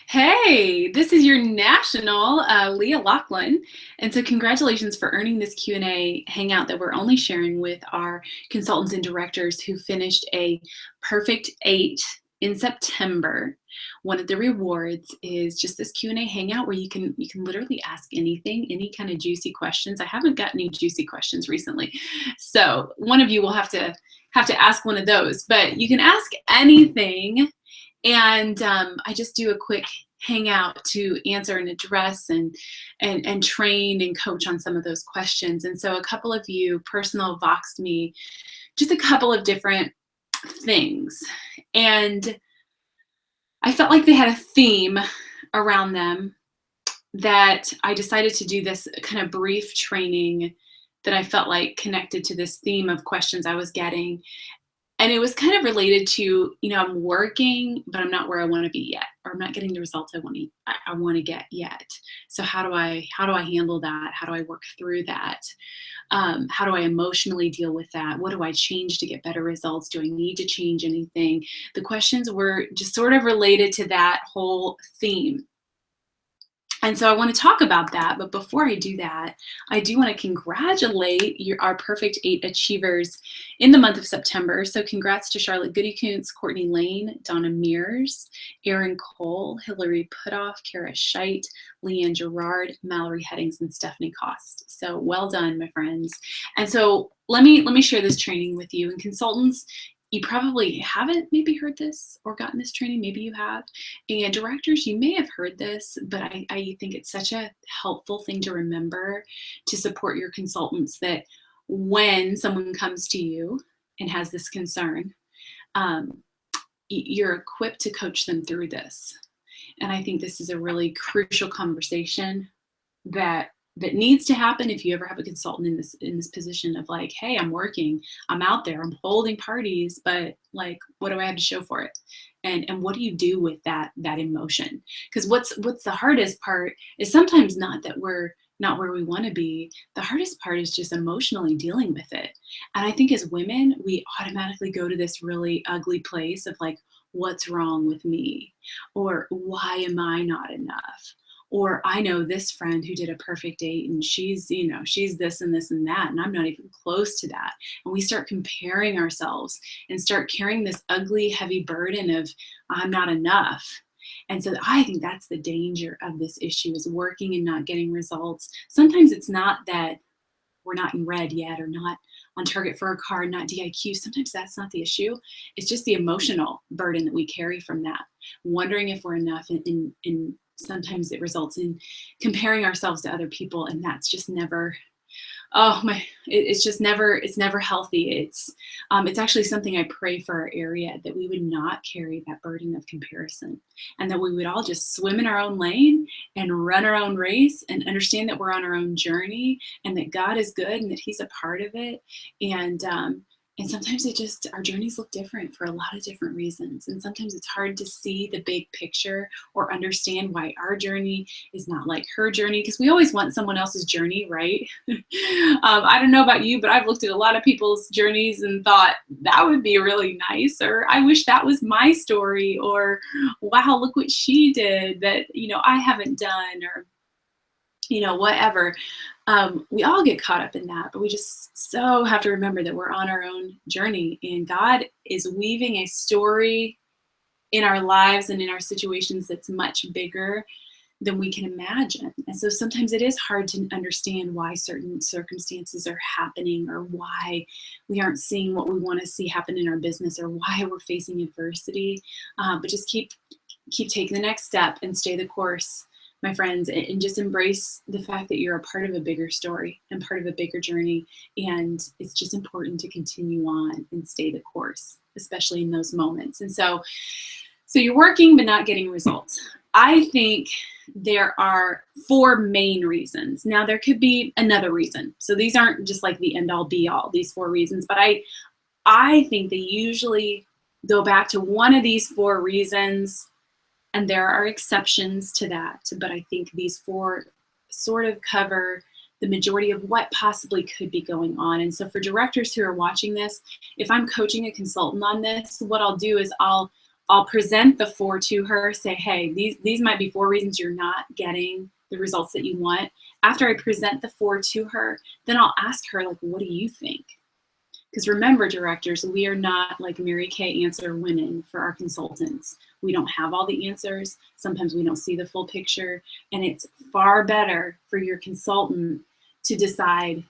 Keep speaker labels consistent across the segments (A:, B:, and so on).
A: Hey, this is your national Leah Lachlan, and so congratulations for earning this Q&A hangout that we're only sharing with our consultants and directors who finished a perfect 8 in September. One of the rewards is just this Q&A hangout where you can literally ask anything, any kind of juicy questions. I haven't got any juicy questions recently, so one of you will have to ask one of those, but you can ask anything. And I just do a quick hangout to answer and address and train and coach on some of those questions. And so a couple of you personal voxed me just a couple of different things. And I felt like they had a theme around them that I decided to do this kind of brief training that I felt like connected to this theme of questions I was getting. And it was kind of related to, I'm working, but I'm not where I want to be yet, or I'm not getting the results I want to get yet. So how do I handle that? How do I work through that? How do I emotionally deal with that? What do I change to get better results? Do I need to change anything? The questions were just sort of related to that whole theme. And so I want to talk about that, but before I do that, I do want to congratulate our Perfect 8 achievers in the month of September. So congrats to Charlotte Goody-Kuntz, Courtney Lane, Donna Mears, Erin Cole, Hillary Putoff, Kara Scheit, Leanne Gerard, Mallory Headings, and Stephanie Cost. So well done, my friends. And so let me share this training with you. And consultants, you probably haven't maybe heard this or gotten this training, maybe you have. And directors, you may have heard this, but I think it's such a helpful thing to remember to support your consultants, that when someone comes to you and has this concern, you're equipped to coach them through this. And I think this is a really crucial conversation that needs to happen if you ever have a consultant in this position of like, hey, I'm working, I'm out there, I'm holding parties, but like, what do I have to show for it? And what do you do with that emotion? Because what's the hardest part is sometimes not that we're not where we want to be. The hardest part is just emotionally dealing with it. And I think as women, we automatically go to this really ugly place of like, what's wrong with me? Or why am I not enough? Or I know this friend who did a perfect 8 and she's this and this and that, and I'm not even close to that. And we start comparing ourselves and start carrying this ugly, heavy burden of I'm not enough. And so I think that's the danger of this issue, is working and not getting results. Sometimes it's not that we're not in red yet or not on target for a card, not DIQ. Sometimes that's not the issue. It's just the emotional burden that we carry from that, wondering if we're enough, and sometimes it results in comparing ourselves to other people, and that's just never, it's never healthy. It's actually something I pray for our area, that we would not carry that burden of comparison, and that we would all just swim in our own lane and run our own race and understand that we're on our own journey, and that God is good and that He's a part of it. And sometimes our journeys look different for a lot of different reasons. And sometimes it's hard to see the big picture or understand why our journey is not like her journey, because we always want someone else's journey, right? I don't know about you, but I've looked at a lot of people's journeys and thought that would be really nice, or I wish that was my story, or wow, look what she did that, I haven't done, or whatever. We all get caught up in that, but we just so have to remember that we're on our own journey, and God is weaving a story in our lives and in our situations that's much bigger than we can imagine. And so sometimes it is hard to understand why certain circumstances are happening, or why we aren't seeing what we want to see happen in our business, or why we're facing adversity. But just keep taking the next step and stay the course, my friends, and just embrace the fact that you're a part of a bigger story and part of a bigger journey. And it's just important to continue on and stay the course, especially in those moments. And so you're working but not getting results. I think there are 4 main reasons. Now there could be another reason. So these aren't just like the end all be all, these 4 reasons, but I think they usually go back to one of these 4 reasons. And there are exceptions to that, but I think these 4 sort of cover the majority of what possibly could be going on. And so for directors who are watching this, if I'm coaching a consultant on this, what I'll do is I'll I'll present the 4 to her, say, hey, these might be 4 reasons you're not getting the results that you want. After I present the 4 to her, then I'll ask her, like, what do you think? Because remember, directors, we are not like Mary Kay answer women for our consultants. We don't have all the answers. Sometimes we don't see the full picture. And it's far better for your consultant to decide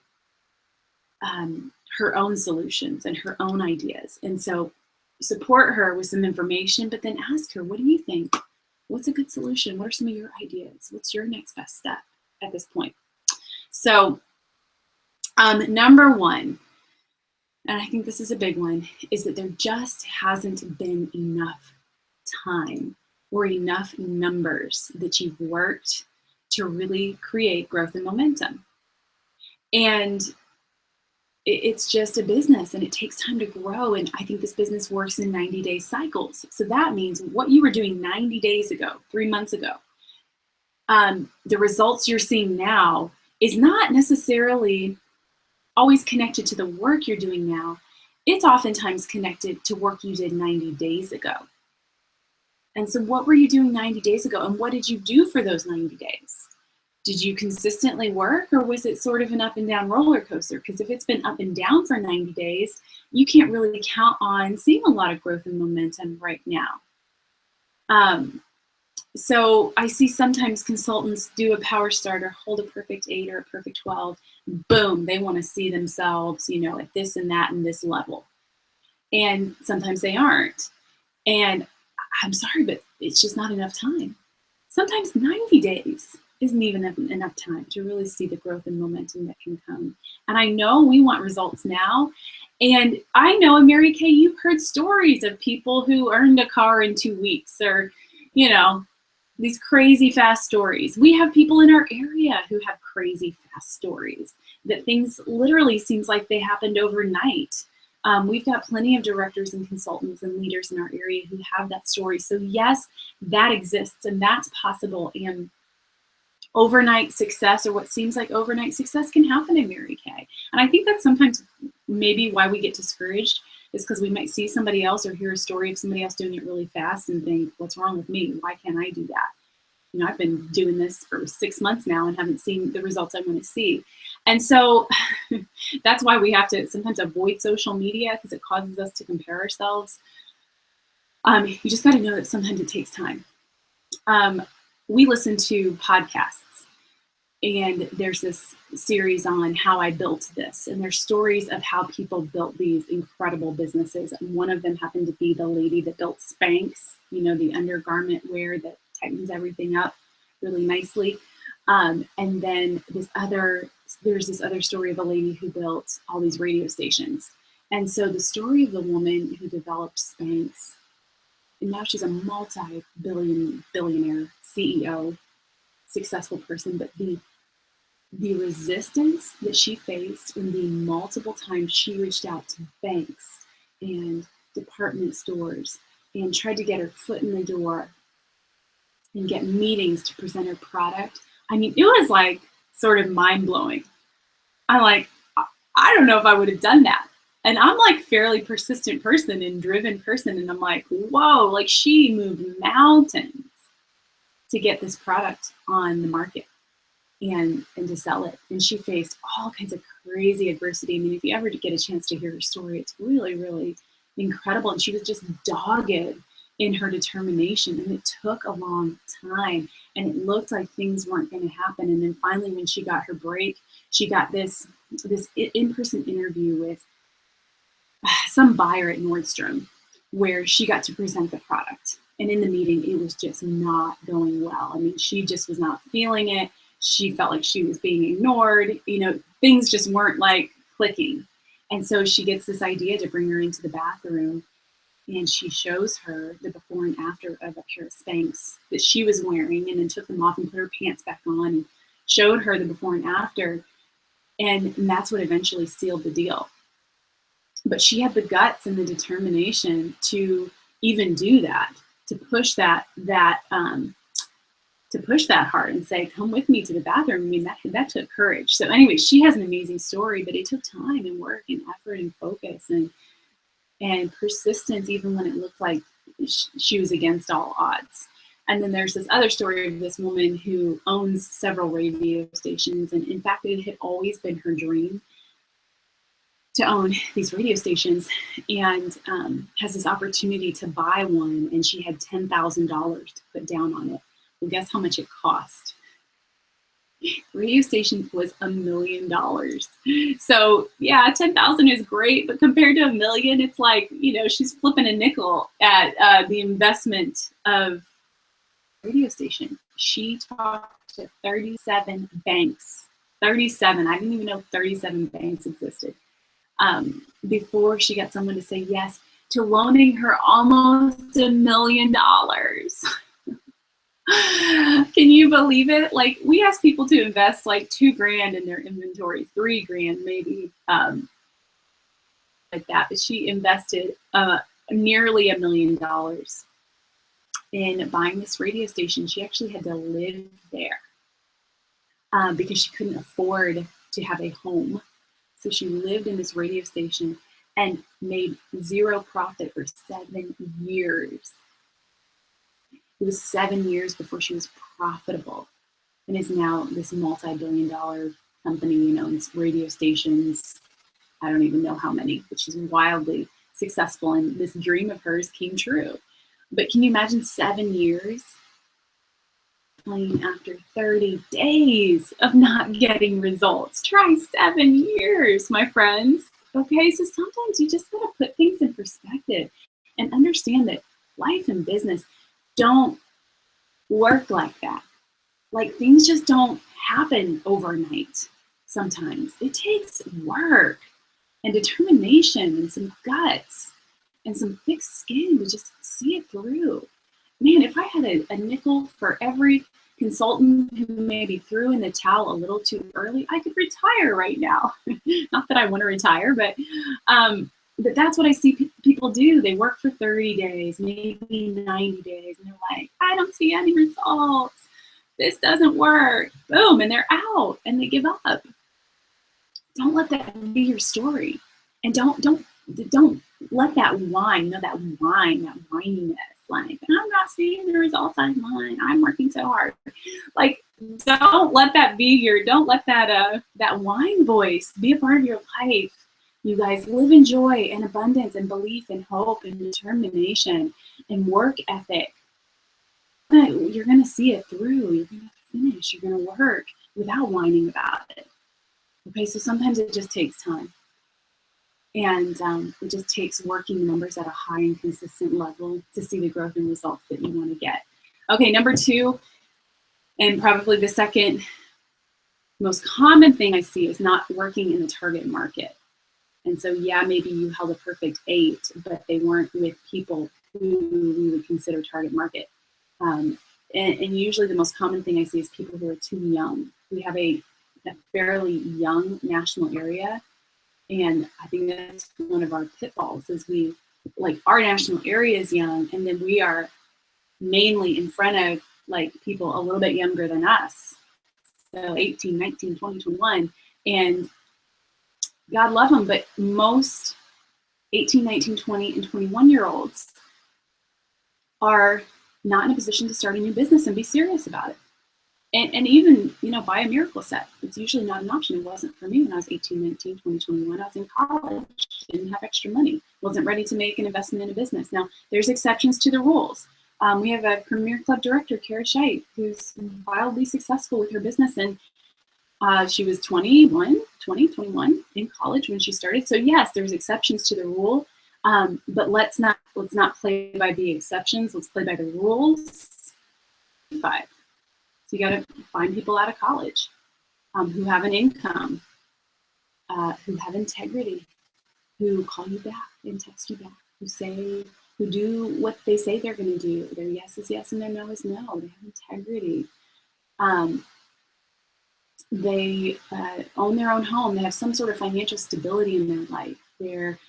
A: her own solutions and her own ideas. And so support her with some information, but then ask her, what do you think? What's a good solution? What are some of your ideas? What's your next best step at this point? So number 1, and I think this is a big one, is that there just hasn't been enough time or enough numbers that you've worked to really create growth and momentum. And it's just a business and it takes time to grow. And I think this business works in 90-day cycles. So that means what you were doing 90 days ago, 3 months ago, the results you're seeing now is not necessarily always connected to the work you're doing now. It's oftentimes connected to work you did 90 days ago. And so what were you doing 90 days ago? And what did you do for those 90 days? Did you consistently work, or was it sort of an up and down roller coaster? Because if it's been up and down for 90 days, you can't really count on seeing a lot of growth and momentum right now. So I see sometimes consultants do a power starter, hold a perfect 8 or a perfect 12, boom, they want to see themselves, at this and that and this level. And sometimes they aren't. And I'm sorry, but it's just not enough time. Sometimes 90 days isn't even enough time to really see the growth and momentum that can come. And I know we want results now. And I know, Mary Kay, you've heard stories of people who earned a car in 2 weeks, or, these crazy fast stories. We have people in our area who have crazy fast stories, that things literally seems like they happened overnight. We've got plenty of directors and consultants and leaders in our area who have that story. So yes, that exists and that's possible. And overnight success, or what seems like overnight success, can happen in Mary Kay. And I think that's sometimes maybe why we get discouraged, is because we might see somebody else or hear a story of somebody else doing it really fast and think, what's wrong with me? Why can't I do that? I've been doing this for 6 months now and haven't seen the results I want to see. And so that's why we have to sometimes avoid social media, because it causes us to compare ourselves. You just got to know that sometimes it takes time. We listen to podcasts, and there's this series on how I built this, and there's stories of how people built these incredible businesses. And one of them happened to be the lady that built Spanx, the undergarment wear that tightens everything up really nicely. And then there's this other story of a lady who built all these radio stations. And so the story of the woman who developed Spanx, and now she's a multi-billionaire CEO, successful person, but the resistance that she faced in the multiple times she reached out to banks and department stores and tried to get her foot in the door and get meetings to present her product. I mean, it was like sort of mind-blowing. I'm like, I don't know if I would have done that. And I'm like fairly persistent person and driven person. And I'm like, whoa, like she moved mountains to get this product on the market and to sell it. And she faced all kinds of crazy adversity. I mean, if you ever get a chance to hear her story, it's really, really incredible. And she was just dogged in her determination. And it took a long time. And it looked like things weren't going to happen. And then finally, when she got her break, she got this in-person interview with some buyer at Nordstrom, where she got to present the product. And in the meeting, it was just not going well. I mean, she just was not feeling it. She felt like she was being ignored. Things just weren't like clicking. And so she gets this idea to bring her into the bathroom, and she shows her the before and after of a pair of Spanx that she was wearing, and then took them off and put her pants back on and showed her the before and after. And that's what eventually sealed the deal. But she had the guts and the determination to even do that, to push that hard and say, come with me to the bathroom. I mean, that took courage. So anyway, she has an amazing story, but it took time and work and effort and focus and persistence, even when it looked like she was against all odds. And then there's this other story of this woman who owns several radio stations. And in fact, it had always been her dream to own these radio stations, and has this opportunity to buy one. And she had $10,000 to put down on it. Well, guess how much it cost? The radio station was $1 million. So yeah, 10,000 is great, but compared to $1 million, it's like, she's flipping a nickel at the investment of radio station. She talked to 37 banks. 37. I didn't even know 37 banks existed before she got someone to say yes to loaning her almost $1 million. Can you believe it? Like, we ask people to invest like $2,000 in their inventory, $3,000 maybe, like that. But she invested nearly $1 million in buying this radio station. She actually had to live there because she couldn't afford to have a home. So she lived in this radio station and made zero profit for 7 years. It was 7 years before she was profitable, and is now this multi-billion-dollar company, owns radio stations. I don't even know how many, but she's wildly successful, and this dream of hers came true. But can you imagine 7 years playing after 30 days of not getting results? Try 7 years, my friends. Okay, so sometimes you just gotta put things in perspective and understand that life and business don't work like that. Like, things just don't happen overnight. Sometimes it takes work and determination and some guts and some thick skin to just see it through. Man, if I had a nickel for every consultant who maybe threw in the towel a little too early, I could retire right now. Not that I want to retire, but that's what I see people do. They work for 30 days, maybe 90 days, and they're like, I don't see any results. This doesn't work. Boom, and they're out and they give up. Don't let that be your story. And don't let that whine, that whininess, like, I'm not seeing the results I want. I'm working so hard. Like, don't let that that whine voice be a part of your life. You guys, live in joy and abundance and belief and hope and determination and work ethic. You're going to see it through. You're going to finish. You're going to work without whining about it. Okay, so sometimes it just takes time. And it just takes working numbers at a high and consistent level to see the growth and results that you want to get. Okay, number 2, and probably the second most common thing I see, is not working in the target market. And so, yeah, maybe you held a perfect 8, but they weren't with people who we would consider target market. And usually the most common thing I see is people who are too young. We have a fairly young national area. And I think that's one of our pitfalls, is our national area is young, and then we are mainly in front of like people a little bit younger than us. So 18, 19, 20, 21. And God love them, but most 18, 19, 20, and 21-year-olds are not in a position to start a new business and be serious about it. And even, buy a miracle set. It's usually not an option. It wasn't for me when I was 18, 19, 20, 21. I was in college, didn't have extra money, wasn't ready to make an investment in a business. Now, there's exceptions to the rules. We have a Premier Club director, Kara Scheit, who's wildly successful with her business. And she was 21 in college when she started. So yes, there's exceptions to the rule, but let's not play by the exceptions. Let's play by the rules. 5. So you got to find people out of college who have an income, who have integrity, who call you back and text you back, who do what they say they're going to do. Their yes is yes and their no is no. They have integrity. They own their own home. They have some sort of financial stability in their life. They're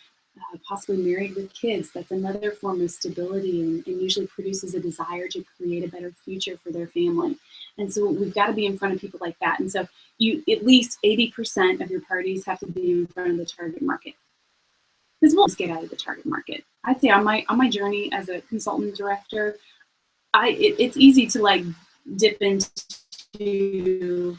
A: possibly married with kids. That's another form of stability, and usually produces a desire to create a better future for their family. And so we've got to be in front of people like that. And so at least 80% of your parties have to be in front of the target market. because we'll just get out of the target market. I'd say on my journey as a consultant director, it's easy to like dip into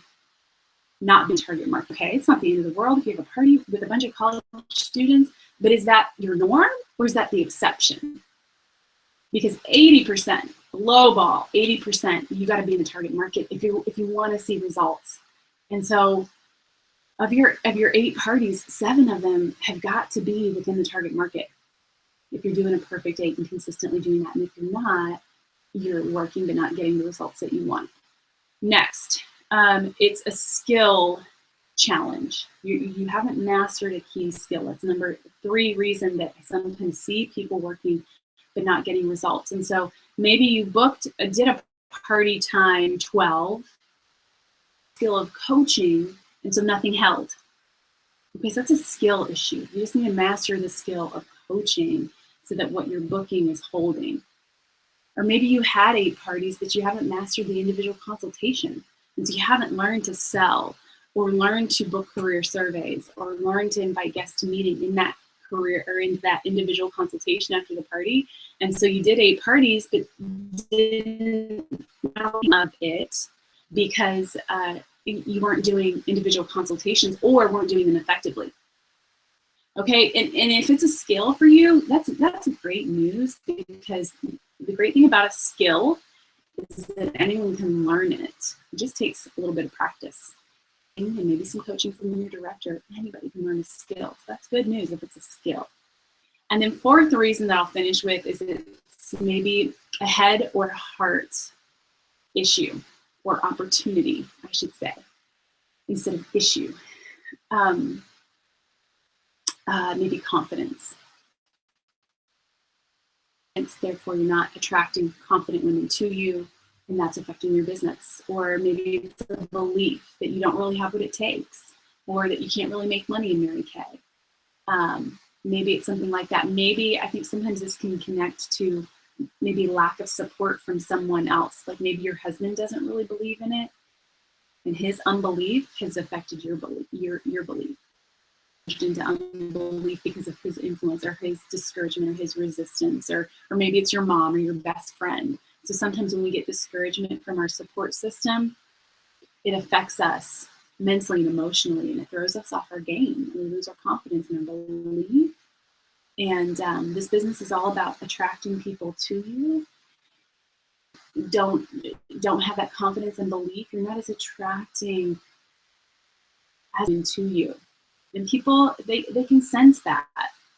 A: not being target market. Okay, it's not the end of the world if you have a party with a bunch of college students, but is that your norm or is that the exception? Because 80%, low ball, 80%, you got to be in the target market if you want to see results. And so of your 8 parties, 7 of them have got to be within the target market. If you're doing a perfect 8 and consistently doing that, and if you're not, you're working but not getting the results that you want. Next, it's a skill challenge. You haven't mastered a key skill. That's number 3 reason that I sometimes see people working but not getting results. And so maybe you did a party time 12, skill of coaching, and so nothing held. Okay, so that's a skill issue. You just need to master the skill of coaching so that what you're booking is holding. Or maybe you had 8 parties, but you haven't mastered the individual consultation. And so you haven't learned to sell or learned to book career surveys or learned to invite guests to meeting in that career or into that individual consultation after the party. And so you did 8 parties, but didn't love it because you weren't doing individual consultations or weren't doing them effectively. Okay, and if it's a skill for you, that's great news, because the great thing about a skill is that anyone can learn it. It just takes a little bit of practice. And maybe some coaching from your director. Anybody can learn a skill. So that's good news if it's a skill. And then 4th reason that I'll finish with is it's maybe a head or heart issue, or opportunity, I should say, instead of issue. Maybe confidence. And therefore, you're not attracting confident women to you, and that's affecting your business. Or maybe it's a belief that you don't really have what it takes, or that you can't really make money in Mary Kay. Maybe it's something like that. Maybe I think sometimes this can connect to maybe lack of support from someone else. Like maybe your husband doesn't really believe in it, and his unbelief has affected your belief. Your belief into unbelief because of his influence or his discouragement or his resistance, or maybe it's your mom or your best friend. So sometimes when we get discouragement from our support system, it affects us mentally and emotionally, and it throws us off our game, and we lose our confidence and our belief. And this business is all about attracting people to you. Don't have that confidence and belief, you're not as attracting as into you. And people, they can sense that.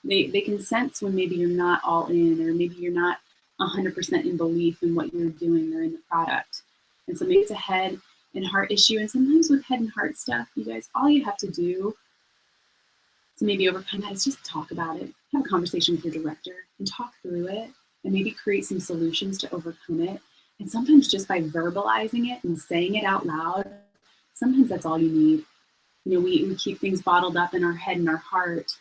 A: They can sense when maybe you're not all in, or maybe you're not 100% in belief in what you're doing or in the product. And so maybe it's a head and heart issue. And sometimes with head and heart stuff, you guys, all you have to do to maybe overcome that is just talk about it. Have a conversation with your director and talk through it, and maybe create some solutions to overcome it. And sometimes just by verbalizing it and saying it out loud, sometimes that's all you need. You know, we keep things bottled up in our head and our heart.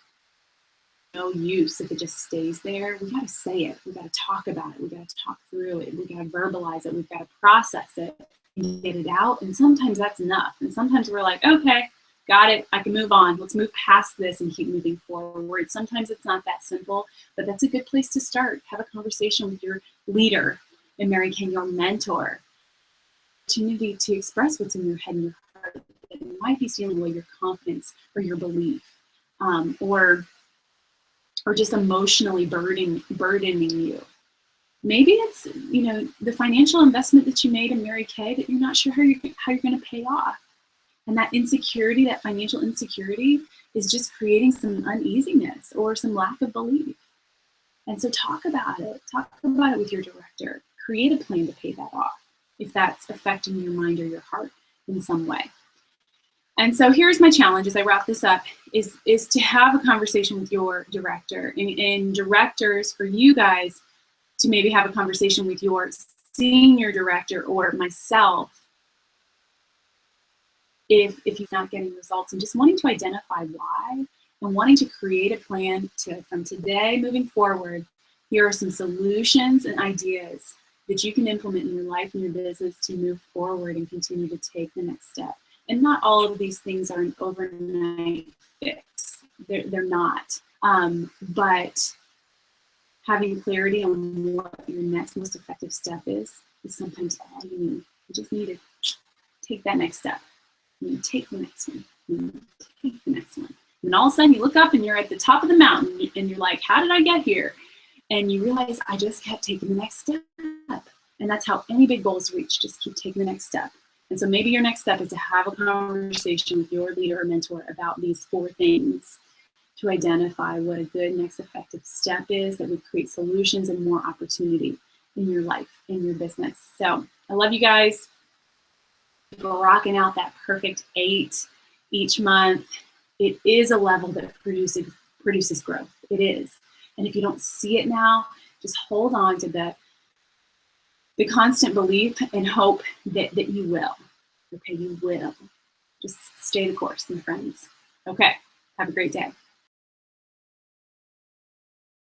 A: No use if it just stays there. We got to say it. We got to talk about it. We got to talk through it. We got to verbalize it. We've got to process it and get it out. And sometimes that's enough. And sometimes we're like, okay, got it. I can move on. Let's move past this and keep moving forward. Sometimes it's not that simple, but that's a good place to start. Have a conversation with your leader in Mary Kay, your mentor. Opportunity to express what's in your head and your heart that might be stealing away your confidence or your belief, or just emotionally burdening you. Maybe it's, you know, the financial investment that you made in Mary Kay that you're not sure how you're going to pay off. And that insecurity, that financial insecurity, is just creating some uneasiness or some lack of belief. And so talk about it. Talk about it with your director. Create a plan to pay that off if that's affecting your mind or your heart in some way. And so here's my challenge as I wrap this up, is to have a conversation with your director. And directors, for you guys to maybe have a conversation with your senior director or myself, if you're not getting results, and just wanting to identify why and wanting to create a plan from today moving forward. Here are some solutions and ideas that you can implement in your life and your business to move forward and continue to take the next step. And not all of these things are an overnight fix. They're not. But having clarity on what your next most effective step is sometimes all you need. You just need to take that next step. And you take the next one. And you take the next one. And all of a sudden you look up and you're at the top of the mountain and you're like, how did I get here? And you realize I just kept taking the next step. And that's how any big goal is reached. Just keep taking the next step. And so maybe your next step is to have a conversation with your leader or mentor about these 4 things to identify what a good next effective step is that would create solutions and more opportunity in your life, in your business. So I love you guys. We're rocking out that perfect 8 each month. It is a level that produces growth. It is. And if you don't see it now, just hold on to the constant belief and hope that you will. Okay, you will. Just stay the course, my friends. Okay, have a great day.